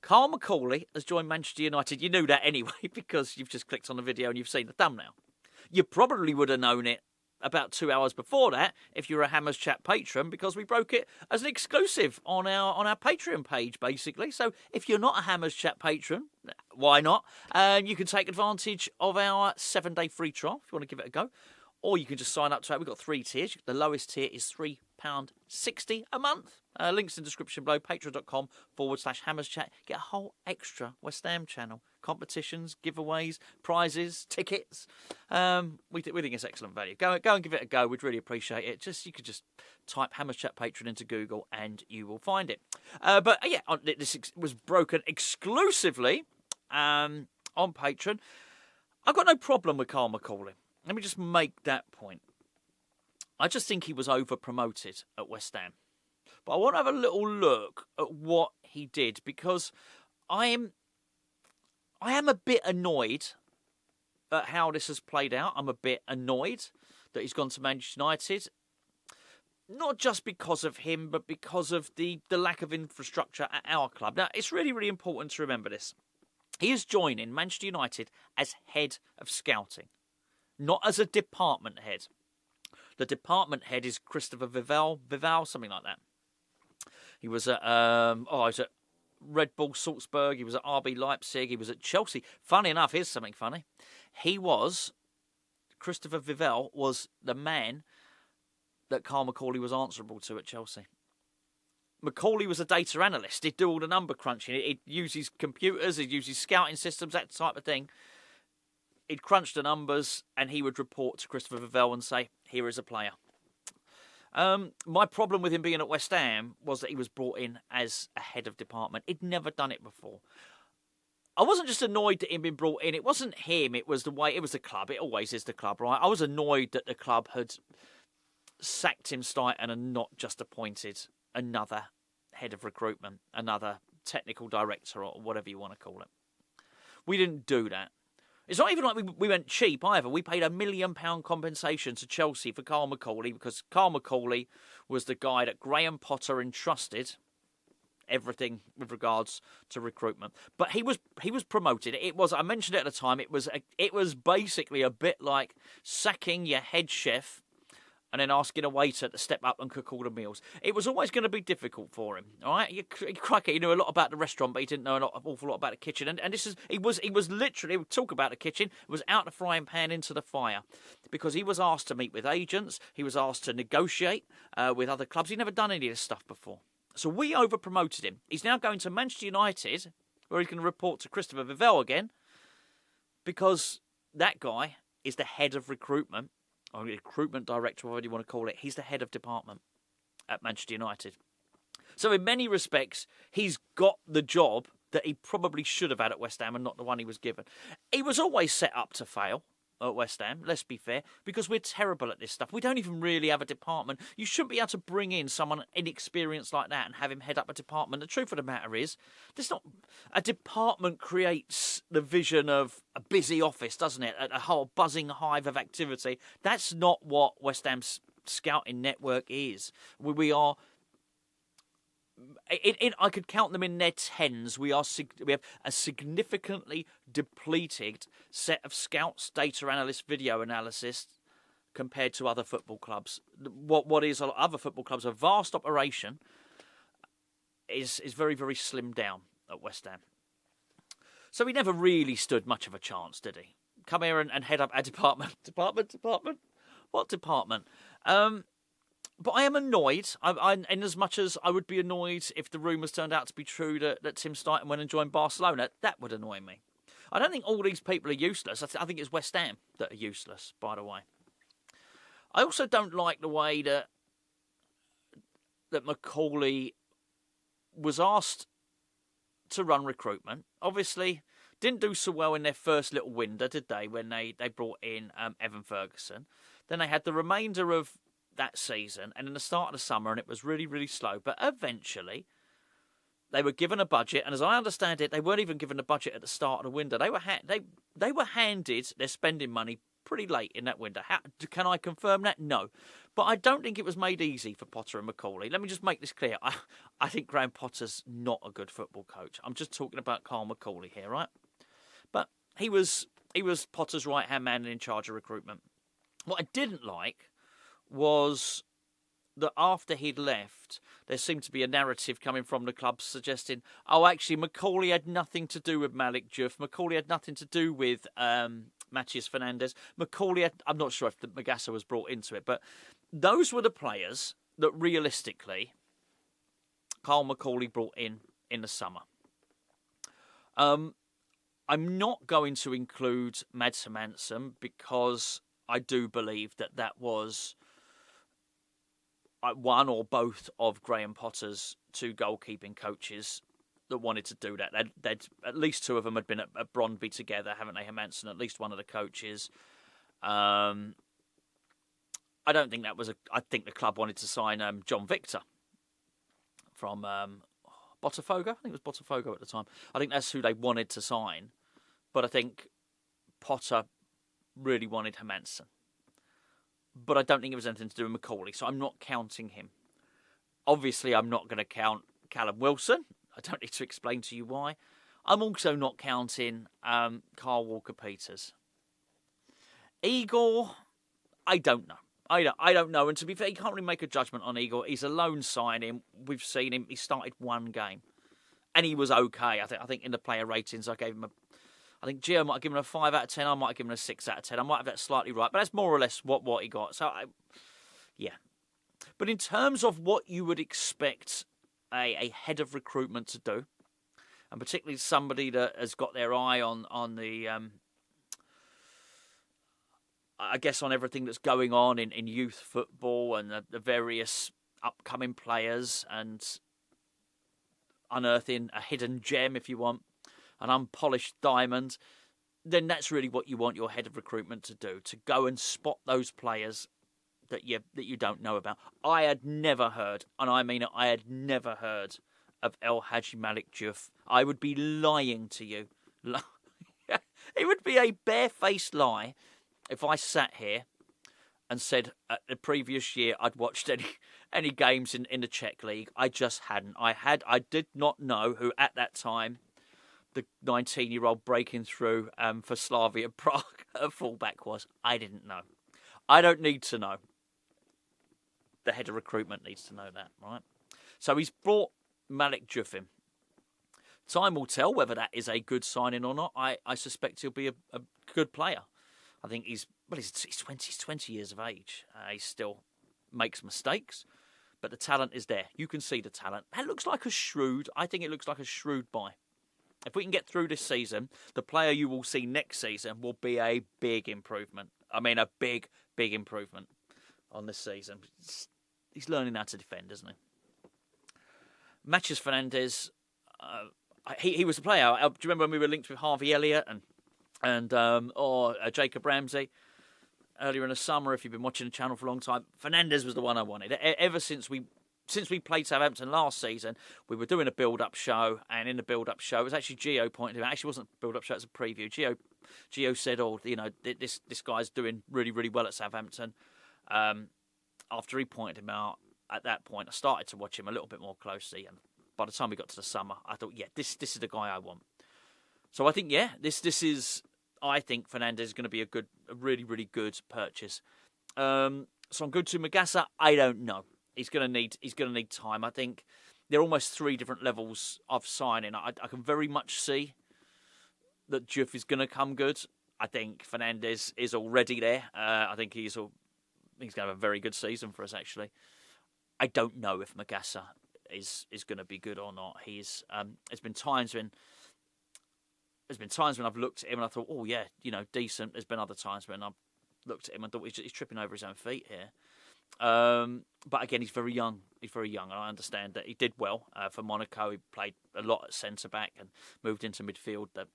Carl McCauley has joined Manchester United. You knew that anyway because you've just clicked on the video and you've seen the thumbnail. You probably would have known it about 2 hours before that if you're a Hammers Chat patron, because we broke it as an exclusive on our Patreon page, basically. So if you're not a Hammers Chat patron, why not? You can take advantage of our 7-day free trial if you want to give it a go. Or you can just sign up to it. We've got 3 tiers. The lowest tier is £3.60 a month. Links in the description below, patreon.com/HammersChat. Get a whole extra West Ham channel. Competitions, giveaways, prizes, tickets. We think it's excellent value. Go and give it a go. We'd really appreciate it. You could just type Hammers Chat Patron into Google and you will find it. But yeah, this was broken exclusively on Patreon. I've got no problem with Carl McCauley. Let me just make that point. I just think he was over-promoted at West Ham. But I want to have a little look at what he did, because I am a bit annoyed at how this has played out. I'm a bit annoyed that he's gone to Manchester United. Not just because of him, but because of the lack of infrastructure at our club. Now, it's really, really important to remember this. He is joining Manchester United as head of scouting, not as a department head. The department head is Christopher Vival, something like that. He was at Red Bull Salzburg. He was at RB Leipzig. He was at Chelsea. Funny enough, here's something funny. Christopher Vival was the man that Carl McCauley was answerable to at Chelsea. McCauley was a data analyst. He'd do all the number crunching. He'd use his computers. He'd use his scouting systems, that type of thing. He'd crunch the numbers and he would report to Christopher Vival and say, here is a player. My problem with him being at West Ham was that he was brought in as a head of department. He'd never done it before. I wasn't just annoyed that he'd been brought in. It wasn't him. It was the club. It always is the club, right? I was annoyed that the club had sacked him Stuyton and not just appointed another head of recruitment, another technical director or whatever you want to call it. We didn't do that. It's not even like we went cheap either. We paid £1 million compensation to Chelsea for Carl McCauley, because Carl McCauley was the guy that Graham Potter entrusted everything with regards to recruitment. But he was promoted. I mentioned it at the time. It was basically a bit like sacking your head chef and then asking a waiter to step up and cook all the meals. It was always going to be difficult for him. All right, crikey, he knew a lot about the restaurant, but he didn't know an awful lot about the kitchen. And he was literally, talk about the kitchen, it was out the frying pan into the fire, because he was asked to meet with agents, he was asked to negotiate with other clubs. He'd never done any of this stuff before. So we over-promoted him. He's now going to Manchester United, where he can report to Christopher Vival again, because that guy is the head of recruitment, or recruitment director, whatever you want to call it. He's the head of department at Manchester United. So in many respects, he's got the job that he probably should have had at West Ham and not the one he was given. He was always set up to fail at West Ham, let's be fair, because we're terrible at this stuff. We don't even really have a department. You shouldn't be able to bring in someone inexperienced like that and have him head up a department. The truth of the matter is, a department creates the vision of a busy office, doesn't it? A whole buzzing hive of activity. That's not what West Ham's scouting network is. We are... I could count them in their tens. We have a significantly depleted set of scouts, data analysts, video analysts compared to other football clubs. What is other football clubs, a vast operation, is very, very slimmed down at West Ham. So he never really stood much of a chance, did he? Come here and head up a department. Department? What department? But I am annoyed, in as much as I would be annoyed if the rumours turned out to be true that Tim Stuyton went and joined Barcelona. That would annoy me. I don't think all these people are useless. I think it's West Ham that are useless, by the way. I also don't like the way that McCauley was asked to run recruitment. Obviously, didn't do so well in their first little window, did they, when they brought in Evan Ferguson. Then they had the remainder of that season and in the start of the summer, and it was really, really slow. But eventually, they were given a budget, and as I understand it, they weren't even given a budget at the start of the window. They were handed their spending money pretty late in that window. Can I confirm that? No. But I don't think it was made easy for Potter and McCauley. Let me just make this clear. I think Graham Potter's not a good football coach. I'm just talking about Carl McCauley here, right? But he was Potter's right-hand man and in charge of recruitment. What I didn't like was that after he'd left, there seemed to be a narrative coming from the club suggesting, oh, actually, McCauley had nothing to do with Malick Diouf. McCauley had nothing to do with Mateus Fernandes. I'm not sure if the Magassa was brought into it, but those were the players that realistically Carl McCauley brought in the summer. I'm not going to include Mads Hermansen because I do believe that was one or both of Graham Potter's two goalkeeping coaches that wanted to do that. They'd at least two of them had been at Brondby together, haven't they? Hermansen, at least one of the coaches. I don't think that was I think the club wanted to sign John Victor from Botafogo. I think it was Botafogo at the time. I think that's who they wanted to sign. But I think Potter really wanted Hermansen. But I don't think it was anything to do with McCauley, so I'm not counting him. Obviously, I'm not going to count Callum Wilson. I don't need to explain to you why. I'm also not counting Carl Walker-Peters. Igor, I don't know. I don't know. And to be fair, you can't really make a judgment on Igor. He's a loan signing. We've seen him. He started one game. And he was okay. I think in the player ratings, I gave him I think Gio might have given him a 5 out of 10. I might have given him a 6 out of 10. I might have that slightly right. But that's more or less what he got. So, yeah. But in terms of what you would expect a head of recruitment to do, and particularly somebody that has got their eye on the, I guess, on everything that's going on in youth football and the various upcoming players and unearthing a hidden gem, if you want, an unpolished diamond, then that's really what you want your head of recruitment to do, to go and spot those players that you don't know about. I had never heard, and I mean it, I had never heard of El Hadji Malick Diouf. I would be lying to you. It would be a barefaced lie if I sat here and said the previous year I'd watched any games in the Czech League. I just hadn't. I did not know who at that time the 19-year-old breaking through for Slavia Prague at fullback was. I didn't know. I don't need to know. The head of recruitment needs to know that, right? So he's brought Malick Diouf in. Time will tell whether that is a good signing or not. I suspect he'll be a good player. I think he's 20 years of age. He still makes mistakes, but the talent is there. You can see the talent. That looks like I think it looks like a shrewd buy. If we can get through this season, the player you will see next season will be a big improvement. I mean, a big, big improvement on this season. He's learning how to defend, isn't he? Mateus Fernandes, he was a player. Do you remember when we were linked with Harvey Elliott and Jacob Ramsey earlier in the summer? If you've been watching the channel for a long time, Fernandes was the one I wanted. Ever since we played Southampton last season, we were doing a build-up show, and in the build-up show, it was actually Gio pointed out. Actually, it wasn't a build-up show; it was a preview. Gio said, "Oh, this guy's doing really, really well at Southampton." After he pointed him out, at that point, I started to watch him a little bit more closely, and by the time we got to the summer, I thought, yeah, this is the guy I want. So I think, yeah, this is. I think Fernandes is going to be a really, really good purchase. So I'm good to Magassa. I don't know. He's going to need time. I think there are almost 3 different levels of signing. I can very much see that Diouf is going to come good. I think Fernandes is already there. I think he's going to have a very good season for us, actually. I don't know if Magassa is going to be good or not. There's been times when I've looked at him and I thought, oh yeah, decent. There's been other times when I've looked at him and thought he's tripping over his own feet here. But again, he's very young. And I understand that he did well for Monaco. He played a lot at centre back and moved into midfield the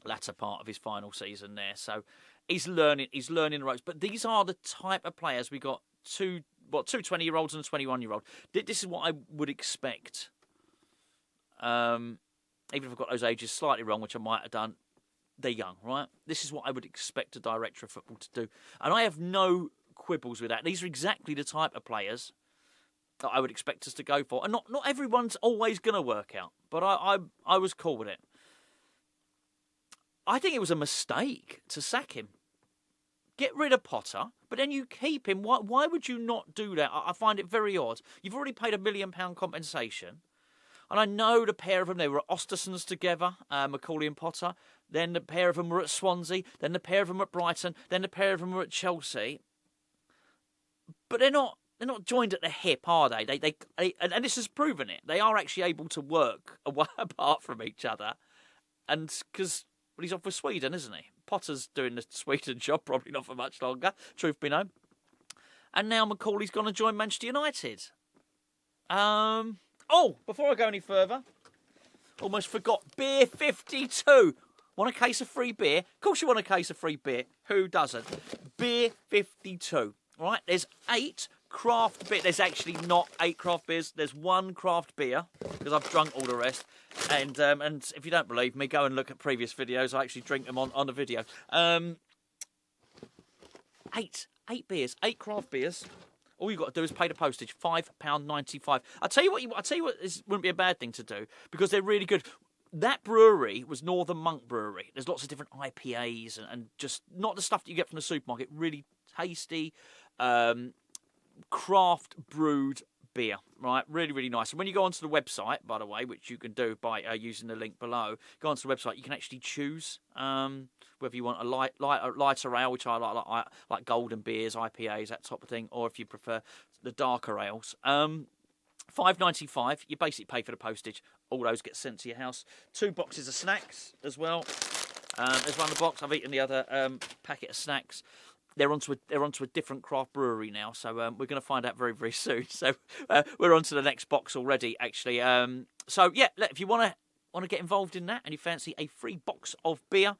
latter part of his final season there. So he's learning the ropes. But these are the type of players we got. Two 20-year-olds and a 21-year-old. This is what I would expect. Even if I've got those ages slightly wrong, which I might have done, they're young, right? This is what I would expect a director of football to do. And I have no quibbles with that. These are exactly the type of players that I would expect us to go for. And not everyone's always going to work out, but I was cool with it. I think it was a mistake to sack him. Get rid of Potter, but then you keep him. Why would you not do that? I find it very odd. You've already paid £1 million compensation. And I know the pair of them, they were at Osterson's together, McCauley and Potter. Then the pair of them were at Swansea. Then the pair of them were at Brighton. Then the pair of them were at Chelsea. But they're not joined at the hip, are they? They and this has proven it. They are actually able to work apart from each other. And because he's off with Sweden, isn't he? Potter's doing the Sweden job, probably not for much longer, truth be known. And now McCauley's gone to join Manchester United. Before I go any further, almost forgot, beer 52. Want a case of free beer? Of course you want a case of free beer. Who doesn't? Beer 52. Right, there's 8 craft beer. There's actually not 8 craft beers. There's 1 craft beer, because I've drunk all the rest. And if you don't believe me, go and look at previous videos. I actually drink them on the video. 8 beers, 8 craft beers. All you've got to do is pay the postage, £5.95. I'll tell you what, this wouldn't be a bad thing to do, because they're really good. That brewery was Northern Monk Brewery. There's lots of different IPAs and just not the stuff that you get from the supermarket. Really tasty, craft brewed beer, right? Really, really nice. And when you go onto the website, by the way, which you can do by using the link below, go onto the website, you can actually choose whether you want a lighter ale, which I like golden beers, IPAs, that type of thing, or if you prefer the darker ales. $5.95. You basically pay for the postage. All those get sent to your house. 2 boxes of snacks as well. There's one in the box. I've eaten the other packet of snacks. They're onto a different craft brewery now, so we're going to find out very, very soon. So we're on to the next box already, actually. So yeah, if you want to get involved in that and you fancy a free box of beer,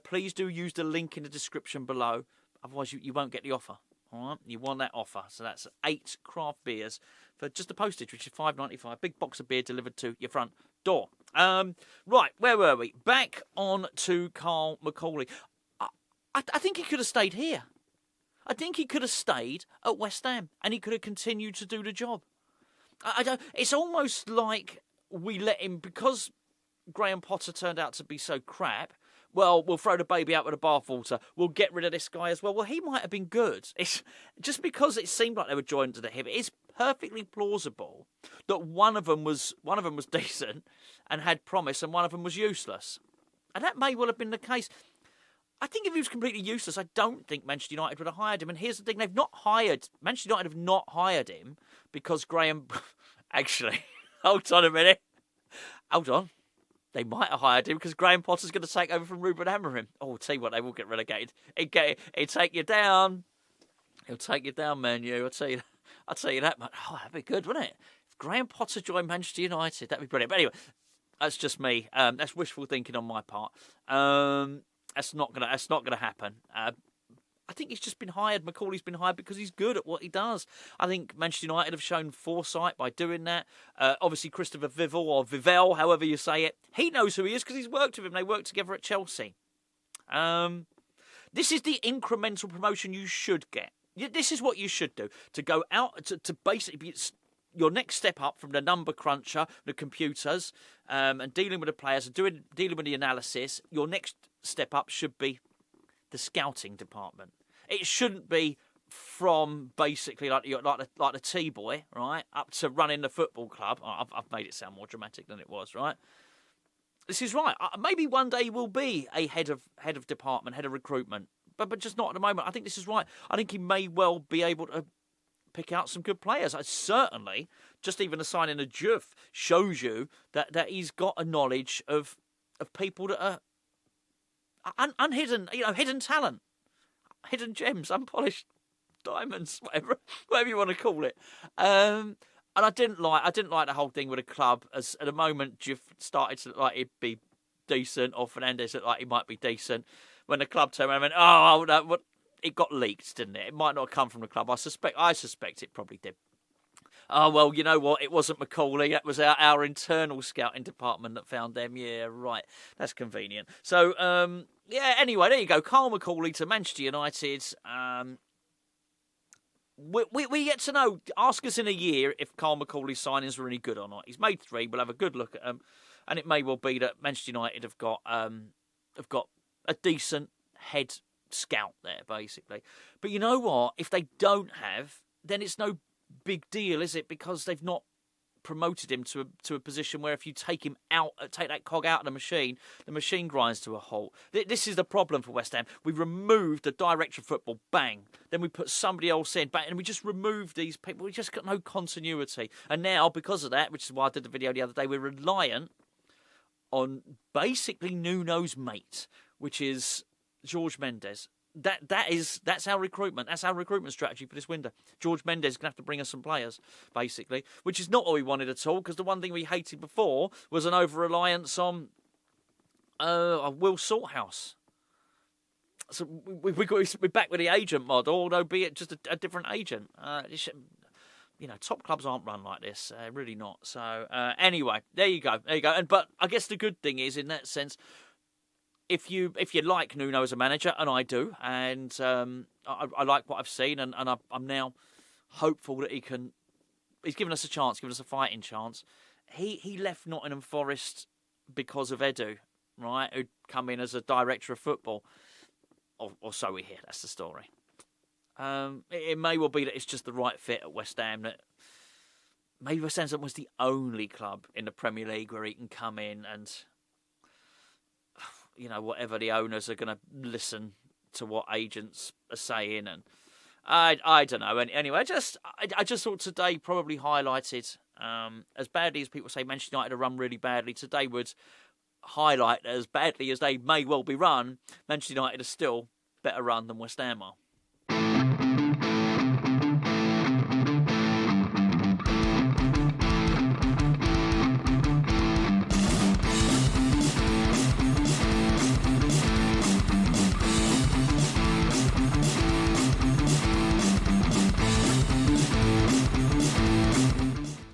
please do use the link in the description below. Otherwise, you won't get the offer. All right, you want that offer. So that's 8 craft beers for just the postage, which is $5.95. Big box of beer delivered to your front door. Right, where were we? Back on to Carl McCauley. I think he could have stayed here. I think he could have stayed at West Ham and he could have continued to do the job. It's almost like we let him, because Graham Potter turned out to be so crap. Well, we'll throw the baby out with the bathwater. We'll get rid of this guy as well. Well, he might have been good. It's just because it seemed like they were joined to the hip. It's perfectly plausible that one of them was decent and had promise, and one of them was useless. And that may well have been the case. I think if he was completely useless, I don't think Manchester United would have hired him. And here's the thing: Manchester United have not hired him because Graham. Actually, hold on a minute. Hold on. They might have hired him because Graham Potter's going to take over from Ruben Amorim. Oh, I'll tell you what, they will get relegated. He'll take you down. He'll take you down, Man U. I'll tell you that, man. Oh, that'd be good, wouldn't it? If Graham Potter joined Manchester United, that'd be brilliant. But anyway, that's just me. That's wishful thinking on my part. That's not gonna happen. I think he's just been hired. McCauley's been hired because he's good at what he does. I think Manchester United have shown foresight by doing that. Obviously, Christopher Vivell, however you say it, he knows who he is because he's worked with him. They worked together at Chelsea. This is the incremental promotion you should get. This is what you should do, to go out to basically be your next step up from the number cruncher, the computers, and dealing with the players and dealing with the analysis. Your next step up should be the scouting department. It shouldn't be from basically like the T-boy, right, up to running the football club. I've made it sound more dramatic than it was, right? This is right. Maybe one day we'll be a head of department, head of recruitment, but just not at the moment. I think this is right. I think he may well be able to pick out some good players. Certainly, just even the signing of Diouf shows you that he's got a knowledge of people that are unhidden, hidden talent, hidden gems, unpolished diamonds, whatever you want to call it. And I didn't like the whole thing with the club. As at the moment, Diouf started to look like he'd be decent, or Fernandes looked like he might be decent. When the club turned around and went, oh no, it got leaked, didn't it? It might not have come from the club. I suspect it probably did. Oh, well, you know what? It wasn't McCauley. That was our internal scouting department that found them. Yeah, right. That's convenient. So, yeah, anyway, there you go. Carl McCauley to Manchester United. We get to know. Ask us in a year if Carl McCauley's signings were any good or not. He's made 3. We'll have a good look at them. And it may well be that Manchester United have got a decent head scout there, basically. But you know what? If they don't have, then it's no big deal, is it? Because they've not promoted him to a position where if you take him out, take that cog out of the machine grinds to a halt. This is the problem for West Ham. We removed the director of football, bang. Then we put somebody else in, bang, and we just removed these people. We just got no continuity. And now, because of that, which is why I did the video the other day, we're reliant on basically Nuno's mate, which is George Mendes. That's our recruitment. That's our recruitment strategy for this window. George Mendes is going to have to bring us some players, basically, which is not what we wanted at all, because the one thing we hated before was an over-reliance on Will Salthouse. So we're back with the agent model, although be it just a different agent. Top clubs aren't run like this, really not. So anyway, there you go. But I guess the good thing is, in that sense, if you like Nuno as a manager, and I do, and I like what I've seen, and I'm now hopeful that he's given us a chance, given us a fighting chance. He left Nottingham Forest because of Edu, right, who'd come in as a director of football, or so we hear. That's the story. It may well be that it's just the right fit at West Ham. That maybe West Ham was the only club in the Premier League where he can come in and, whatever the owners are going to listen to what agents are saying, and I don't know. Anyway, I just thought today probably highlighted, as badly as people say Manchester United are run really badly, today would highlight, as badly as they may well be run, Manchester United are still better run than West Ham are.